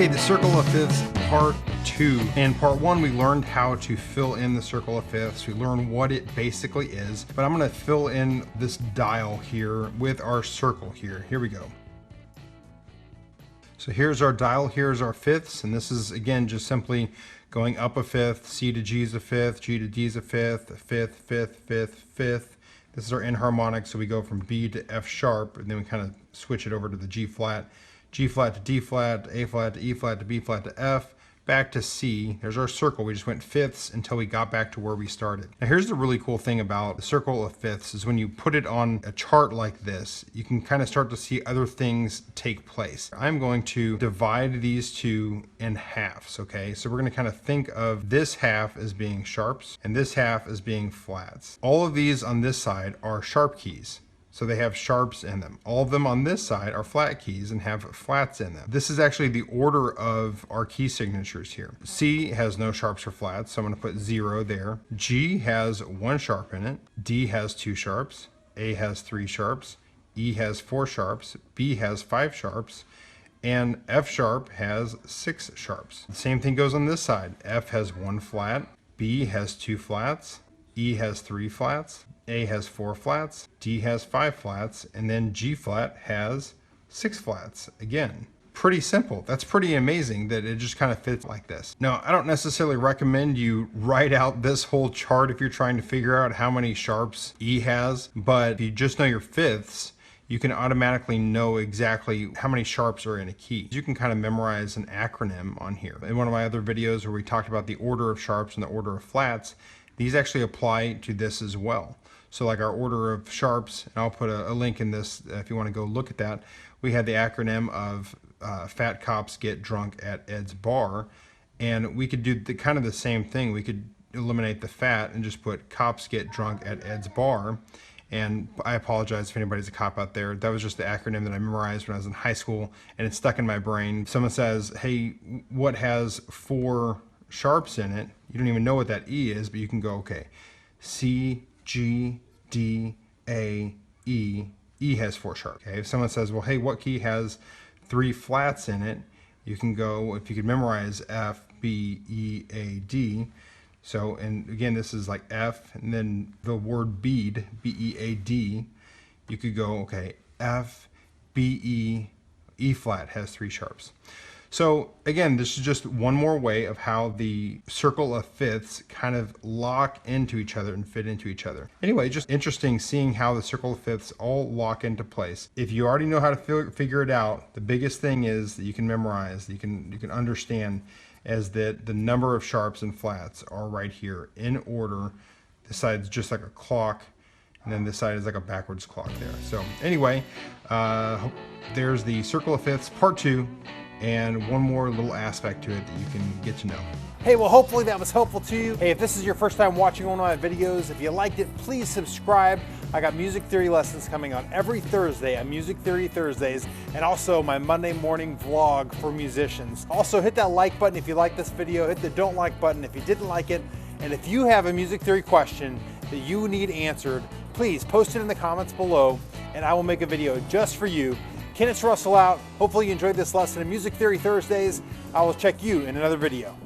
Okay, the circle of fifths part 2. In part 1, we learned how to fill in the circle of fifths. We learned what it basically is, but I'm going to fill in this dial here with our circle here. Here we go. So here's our dial, here's our fifths, and this is again just simply going up a fifth, C to G is a fifth, G to D is a fifth, fifth, fifth, fifth, fifth. This is our enharmonic, so we go from B to F sharp, and then we kind of switch it over to the G flat to D flat, A flat to E flat to B flat to F, back to C. There's our circle. We just went fifths until we got back to where we started. Now here's the really cool thing about the circle of fifths is when you put it on a chart like this, you can kind of start to see other things take place. I'm going to divide these two in halves, okay? So we're going to kind of think of this half as being sharps and this half as being flats. All of these on this side are sharp keys. So they have sharps in them. All of them on this side are flat keys and have flats in them. This is actually the order of our key signatures here. C has no sharps or flats, so I'm going to put 0 there. G has 1 sharp in it. D has 2 sharps. A has 3 sharps. E has 4 sharps. B has 5 sharps. And F sharp has 6 sharps. The same thing goes on this side. F has 1 flat. B has 2 flats. E has 3 flats. A has 4 flats, D has 5 flats, and then G flat has 6 flats. Again, pretty simple. That's pretty amazing that it just kind of fits like this. Now, I don't necessarily recommend you write out this whole chart if you're trying to figure out how many sharps E has, but if you just know your fifths, you can automatically know exactly how many sharps are in a key. You can kind of memorize an acronym on here. In one of my other videos where we talked about the order of sharps and the order of flats, these actually apply to this as well. So like our order of sharps, and I'll put a link in this if you want to go look at that. We had the acronym of fat cops get drunk at Ed's bar, and we could do kind of the same thing. We could eliminate the fat and just put cops get drunk at Ed's bar. And I apologize if anybody's a cop out there. That was just the acronym that I memorized when I was in high school, and it's stuck in my brain. Someone says, hey, what has 4 sharps in it? You don't even know what that E is, but you can go, okay, C, G, D, A, E. E has 4 sharps. Okay, if someone says, well, hey, what key has 3 flats in it? You can go, if you could memorize F, B, E, A, D. So, and again, this is like F, and then the word bead, B-E-A-D. You could go, okay, F, B, E, E flat has 3 sharps. So again, this is just one more way of how the circle of fifths kind of lock into each other and fit into each other. Anyway, just interesting seeing how the circle of fifths all lock into place. If you already know how to figure it out, the biggest thing is that you can memorize, that you can understand, is that the number of sharps and flats are right here in order. This side's just like a clock, and then this side is like a backwards clock there. So anyway, there's the circle of fifths part 2. And one more little aspect to it that you can get to know. Hey, well, hopefully that was helpful to you. Hey, if this is your first time watching one of my videos, if you liked it, please subscribe. I got music theory lessons coming on every Thursday on Music Theory Thursdays, and also my Monday morning vlog for musicians. Also, hit that like button if you like this video, hit the don't like button if you didn't like it, and if you have a music theory question that you need answered, please post it in the comments below, and I will make a video just for you. Kennis Russell out. Hopefully you enjoyed this lesson in Music Theory Thursdays. I will check you in another video.